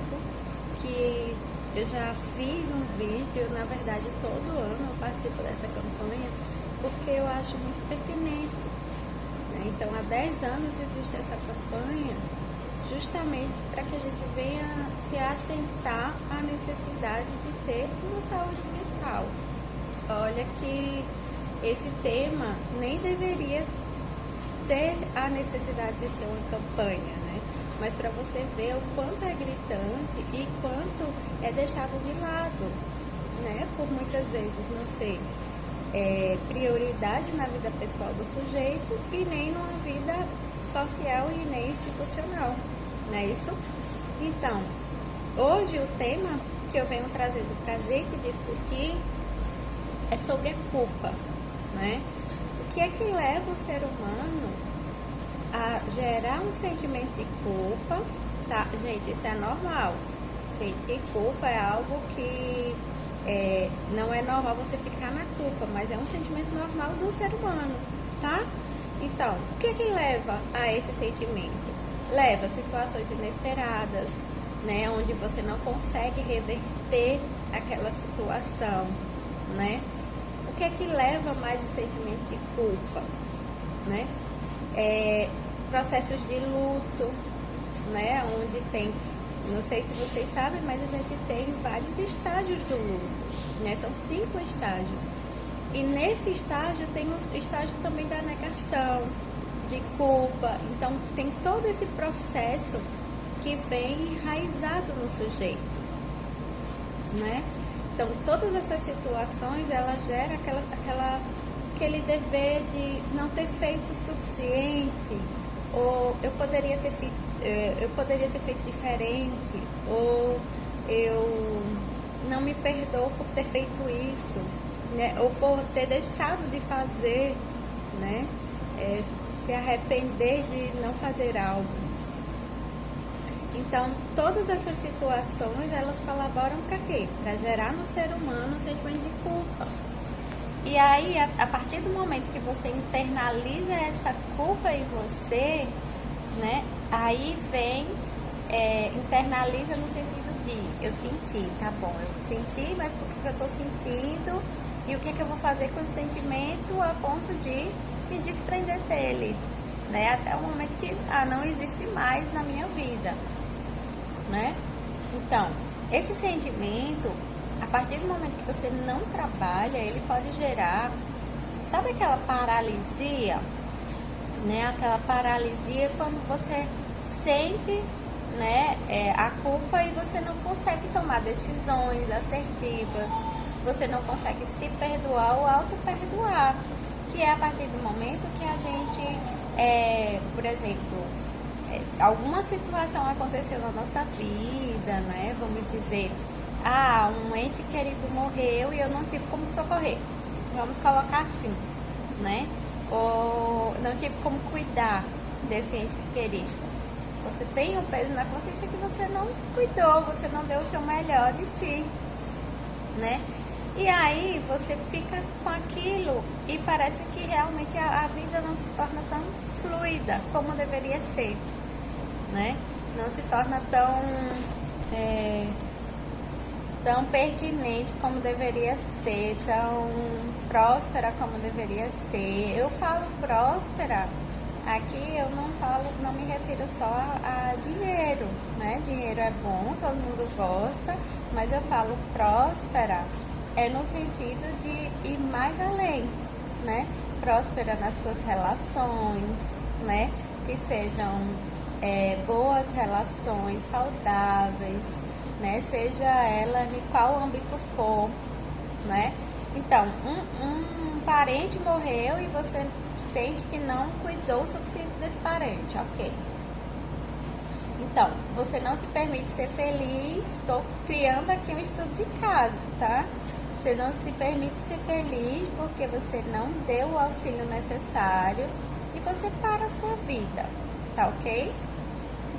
tempo que eu já fiz um vídeo, na verdade todo ano eu participo dessa campanha, porque eu acho muito pertinente, né? Então há 10 anos existe essa campanha justamente para que a gente venha se atentar à necessidade de ter uma saúde mental. Olha que esse tema nem deveria ter a necessidade de ser uma campanha, né? Mas para você ver o quanto é gritante e quanto é deixado de lado, né? Por muitas vezes não ser prioridade na vida pessoal do sujeito e nem numa vida social e nem institucional, não é isso? Então, hoje o tema que eu venho trazendo para a gente discutir é sobre a culpa, né? O que é que leva o ser humano a gerar um sentimento de culpa? Tá, gente, isso é normal. Sentir culpa é algo que não é normal você ficar na culpa, mas é um sentimento normal do ser humano, tá? Então, o que é que leva a esse sentimento? Leva a situações inesperadas, né? Onde você não consegue reverter aquela situação, né? O que é que leva mais o sentimento de culpa, né? Processos de luto, né? Onde tem, não sei se vocês sabem, mas a gente tem vários estágios do luto, né? São 5 estágios. E nesse estágio tem o estágio também da negação, de culpa. Então tem todo esse processo que vem enraizado no sujeito, né? Então todas essas situações, ela gera aquele dever de não ter feito o suficiente, ou eu poderia ter feito diferente, ou eu não me perdoo por ter feito isso, né? Ou por ter deixado de fazer, né? Se arrepender de não fazer algo. Então, todas essas situações, elas colaboram para quê? Para gerar no ser humano um sentimento de culpa. E aí, a partir do momento que você internaliza essa culpa em você, né? Aí vem, internaliza no sentido de, eu senti, tá bom, eu senti, mas por que eu estou sentindo? E o que eu vou fazer com esse sentimento a ponto de me desprender dele, né? Até o momento que não existe mais na minha vida, né? Então, esse sentimento, a partir do momento que você não trabalha, ele pode gerar, sabe aquela paralisia, né? Aquela paralisia quando você sente, né, a culpa e você não consegue tomar decisões assertivas, você não consegue se perdoar ou auto-perdoar, que é a partir do momento que a gente, por exemplo, alguma situação aconteceu na nossa vida, né? Vamos dizer, um ente querido morreu e eu não tive como socorrer, vamos colocar assim, né? Ou não tive como cuidar desse ente querido. Você tem um peso na consciência que você não cuidou, você não deu o seu melhor de si, né? E aí você fica com aquilo e parece que realmente a vida não se torna tão fluida como deveria ser, né? Não se torna tão pertinente como deveria ser, tão próspera como deveria ser. Eu falo próspera, aqui eu não me refiro só a dinheiro, né? Dinheiro é bom, todo mundo gosta, mas eu falo próspera no sentido de ir mais além, né? Próspera nas suas relações, né? Que sejam boas relações, saudáveis, né? Seja ela em qual âmbito for, né? Então, um parente morreu e você sente que não cuidou o suficiente desse parente, ok? Então, você não se permite ser feliz. Estou criando aqui um estudo de caso, tá? Você não se permite ser feliz porque você não deu o auxílio necessário e você para a sua vida, tá ok?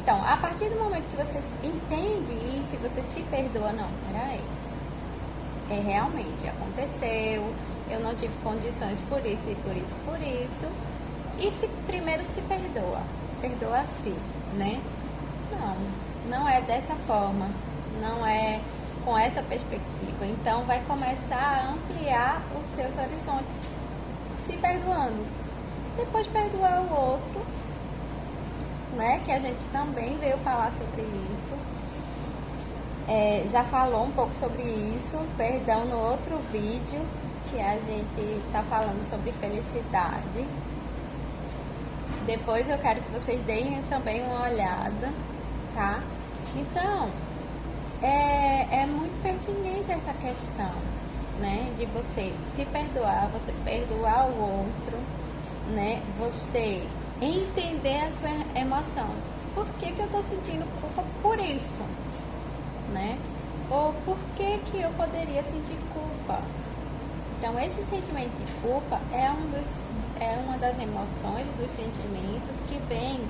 Então, a partir do momento que você entende isso e você se perdoa, não, peraí, realmente aconteceu, eu não tive condições por isso e por isso, por isso, e primeiro se perdoa a si, né? não é dessa forma, não é com essa perspectiva. Então vai começar a ampliar os seus horizontes, se perdoando. Depois perdoar o outro, né? Que a gente também veio falar sobre isso. Já falou um pouco sobre isso, perdão, no outro vídeo que a gente tá falando sobre felicidade. Depois eu quero que vocês deem também uma olhada, tá? Então, é muito pertinente essa questão, né? De você se perdoar, você perdoar o outro, né? Você entender a sua emoção. Por que que eu tô sentindo culpa por isso, né? Ou por que que eu poderia sentir culpa? Então, esse sentimento de culpa é uma das emoções, dos sentimentos que vem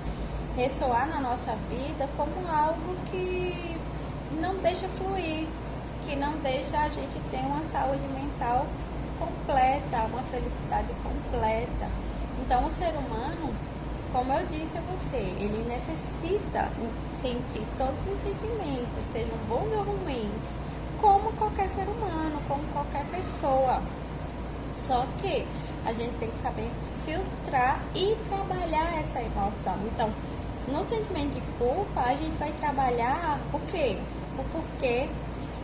ressoar na nossa vida como algo que não deixa fluir, que não deixa a gente ter uma saúde mental completa, uma felicidade completa. Então, o ser humano, como eu disse a você, ele necessita sentir todos os sentimentos, sejam bons ou ruins, como qualquer ser humano, como qualquer pessoa. Só que a gente tem que saber filtrar e trabalhar essa emoção. Então, no sentimento de culpa, a gente vai trabalhar o quê? O porquê,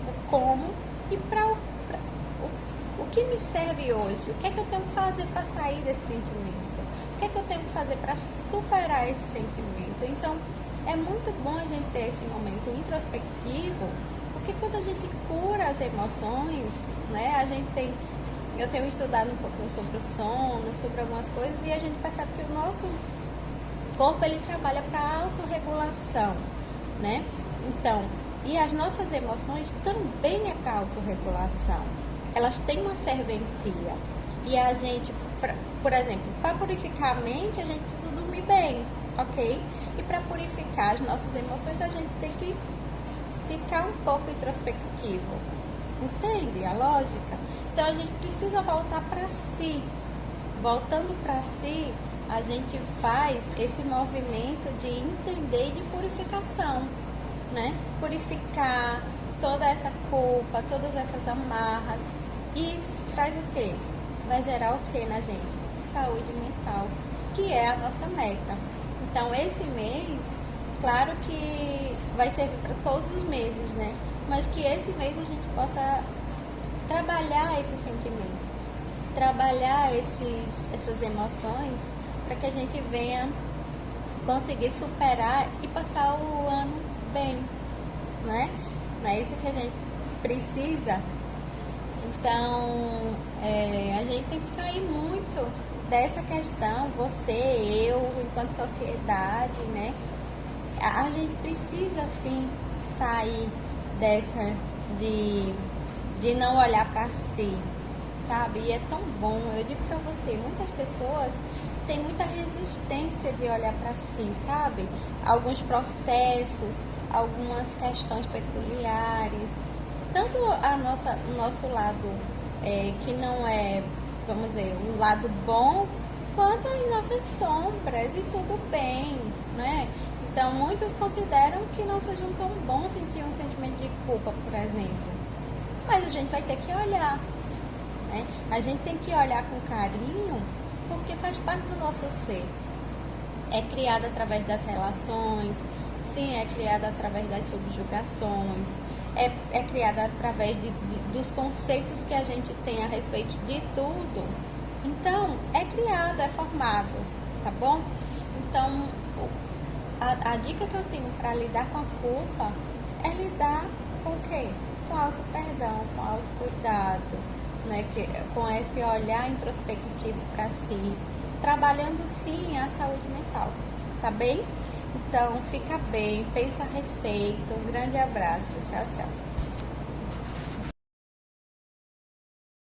o como e o que me serve hoje. O que é que eu tenho que fazer para sair desse sentimento? O que é que eu tenho que fazer para superar esse sentimento? Então, é muito bom a gente ter esse momento introspectivo, porque quando a gente cura as emoções, né, eu tenho estudado um pouquinho sobre o sono, sobre algumas coisas, e a gente percebe que o nosso corpo, ele trabalha para autorregulação, né? Então, e as nossas emoções também é para autorregulação. Elas têm uma serventia. E a gente, por exemplo, para purificar a mente, a gente precisa dormir bem, ok? E para purificar as nossas emoções, a gente tem que ficar um pouco introspectivo. Entende a lógica? Então, a gente precisa voltar para si. Voltando para si, a gente faz esse movimento de entender e de purificação, né? Purificar toda essa culpa, todas essas amarras. E isso traz o quê? Vai gerar o quê na gente? Saúde mental, que é a nossa meta. Então, esse mês, claro que vai servir para todos os meses, né? Mas que esse mês a gente possa trabalhar esse sentimento, trabalhar essas emoções, para que a gente venha conseguir superar e passar o ano bem, né? Não é isso que a gente precisa. Então, a gente tem que sair muito dessa questão, você, eu, enquanto sociedade, né? A gente precisa, sim, sair dessa de não olhar para si, sabe? E é tão bom, eu digo para você, muitas pessoas têm muita resistência de olhar para si, sabe? Alguns processos, algumas questões peculiares, tanto o nosso lado que não é, vamos dizer, um lado bom, quanto as nossas sombras, e tudo bem, né? Então, muitos consideram que não sejam tão bom sentir um sentimento de culpa, por exemplo. Mas a gente vai ter que olhar, né? A gente tem que olhar com carinho, porque faz parte do nosso ser. É criado através das relações, sim, é criado através das subjugações, é criado através dos conceitos que a gente tem a respeito de tudo. Então, é criado, é formado, tá bom? Então, a dica que eu tenho para lidar com a culpa é lidar com o quê? Com auto-perdão, com auto-cuidado, né? Com esse olhar introspectivo para si, trabalhando sim a saúde mental, tá bem? Então, fica bem, pensa a respeito, um grande abraço, tchau, tchau.